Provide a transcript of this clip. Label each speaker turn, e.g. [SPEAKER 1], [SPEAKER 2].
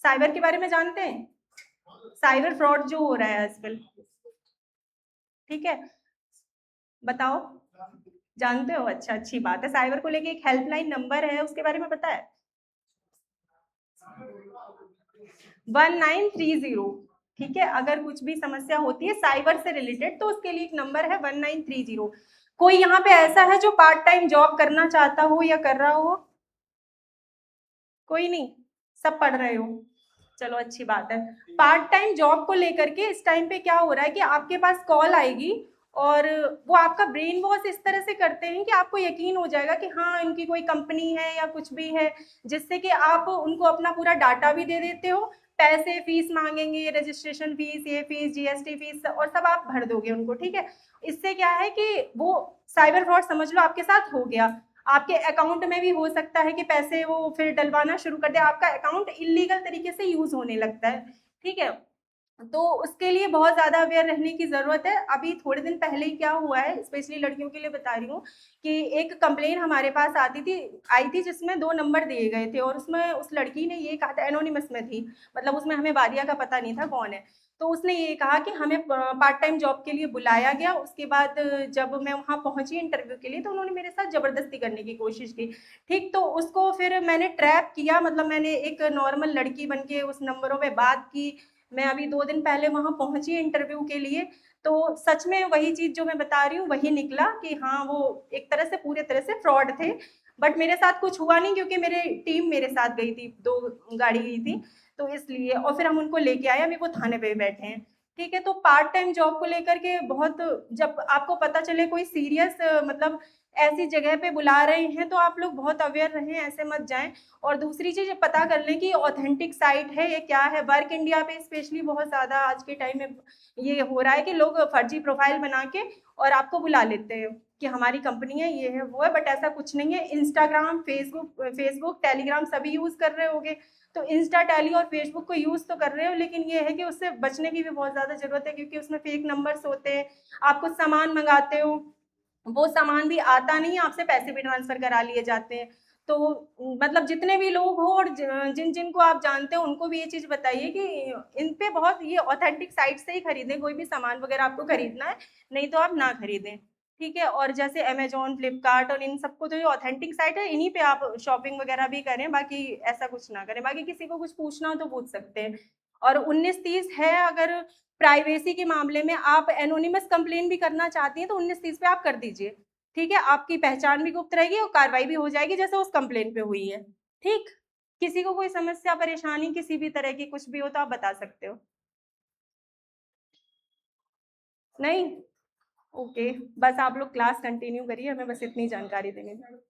[SPEAKER 1] Cyber के बारे में जानते हैं? साइबर फ्रॉड जो हो रहा है आजकल, ठीक है, बताओ। जानते हो? अच्छा, अच्छी बात है। साइबर को लेके एक हेल्पलाइन नंबर है, उसके बारे में पता है? 1930। ठीक है, अगर कुछ भी समस्या होती है साइबर से रिलेटेड तो उसके लिए एक नंबर है 1930। कोई यहाँ पे ऐसा है जो पार्ट टाइम जॉब करना चाहता हो या कर रहा हो? कोई नहीं, सब पढ़ रहे हो, चलो अच्छी बात है। पार्ट टाइम जॉब को लेकर के इस टाइम पे क्या हो रहा है कि आपके पास कॉल आएगी और वो आपका ब्रेन वॉश इस तरह से करते हैं कि आपको यकीन हो जाएगा कि हाँ इनकी कोई कंपनी है या कुछ भी है, जिससे कि आप उनको अपना पूरा डाटा भी दे देते हो, पैसे फीस मांगेंगे, रजिस्ट्रेशन फीस, ये फीस, जीएसटी फीस और सब आप भर दोगे उनको, ठीक है। इससे क्या है कि वो साइबर फ्रॉड समझ लो आपके साथ हो गया। आपके अकाउंट में भी हो सकता है कि पैसे वो फिर डलवाना शुरू कर दे, आपका अकाउंट इलीगल तरीके से यूज होने लगता है, ठीक है। तो उसके लिए बहुत ज़्यादा अवेयर रहने की ज़रूरत है। अभी थोड़े दिन पहले ही क्या हुआ है, स्पेशली लड़कियों के लिए बता रही हूँ, कि एक कंप्लेन हमारे पास आई थी जिसमें 2 नंबर दिए गए थे और उसमें उस लड़की ने ये कहा था, एनोनिमस में थी, मतलब उसमें हमें वादिया का पता नहीं था कौन है। तो उसने ये कहा कि हमें पार्ट टाइम जॉब के लिए बुलाया गया, उसके बाद जब मैं वहाँ पहुँची इंटरव्यू के लिए तो उन्होंने मेरे साथ ज़बरदस्ती करने की कोशिश की, ठीक। तो उसको फिर मैंने ट्रैप किया, मतलब मैंने एक नॉर्मल लड़की बन के उस नंबरों पे बात की। मैं अभी 2 दिन पहले वहाँ पहुँची इंटरव्यू के लिए, तो सच में वही चीज़ जो मैं बता रही हूँ वही निकला कि हाँ, वो एक तरह से पूरे तरह से फ्रॉड थे। बट मेरे साथ कुछ हुआ नहीं क्योंकि मेरे टीम मेरे साथ गई थी, 2 गाड़ी गई थी, तो इसलिए। और फिर हम उनको लेके आए, अभी वो थाने पे बैठे हैं, ठीक है। तो पार्ट टाइम जॉब को लेकर के बहुत, जब आपको पता चले कोई सीरियस मतलब ऐसी जगह पे बुला रहे हैं तो आप लोग बहुत अवेयर रहें, ऐसे मत जाएँ। और दूसरी चीज़ पता कर लें कि ऑथेंटिक साइट है ये क्या है। वर्क इंडिया पे स्पेशली बहुत ज़्यादा आज के टाइम में ये हो रहा है कि लोग फर्जी प्रोफाइल बना के और आपको बुला लेते हैं कि हमारी कंपनी है, ये है, वो है, बट ऐसा कुछ नहीं है। इंस्टाग्राम, फेसबुक, टेलीग्राम सभी यूज़ कर रहे होगे, तो इंस्टा, टेली और फेसबुक को यूज़ तो कर रहे हो, लेकिन ये है कि उससे बचने की भी बहुत ज़्यादा ज़रूरत है क्योंकि उसमें फेक नंबर्स होते हैं। आप कुछ सामान मंगाते हो, वो सामान भी आता नहीं है, आपसे पैसे भी ट्रांसफर करा लिए जाते हैं। तो मतलब जितने भी लोग हो और जिन जिनको आप जानते हो उनको भी ये चीज़ बताइए कि इन पे बहुत ये ऑथेंटिक साइट से ही खरीदें, कोई भी सामान वगैरह आपको खरीदना है, नहीं तो आप ना खरीदें, ठीक है। और जैसे अमेजोन, फ्लिपकार्ट और इन सबको जो ये ऑथेंटिक साइट है इन्हीं पे आप शॉपिंग वगैरह भी करें, बाकी ऐसा कुछ ना करें। बाकी किसी को कुछ पूछना हो तो पूछ सकते हैं। और 1930 है, अगर प्राइवेसी के मामले में आप एनोनिमस कंप्लेन भी करना चाहती हैं तो 1930 पे आप कर दीजिए, ठीक है। आपकी पहचान भी गुप्त रहेगी और कार्रवाई भी हो जाएगी जैसे उस कंप्लेन पे हुई है, ठीक। किसी को कोई समस्या, परेशानी किसी भी तरह की कुछ भी हो तो आप बता सकते हो। नहीं? ओके, बस आप लोग क्लास कंटिन्यू करिए, हमें बस इतनी जानकारी देनी थी।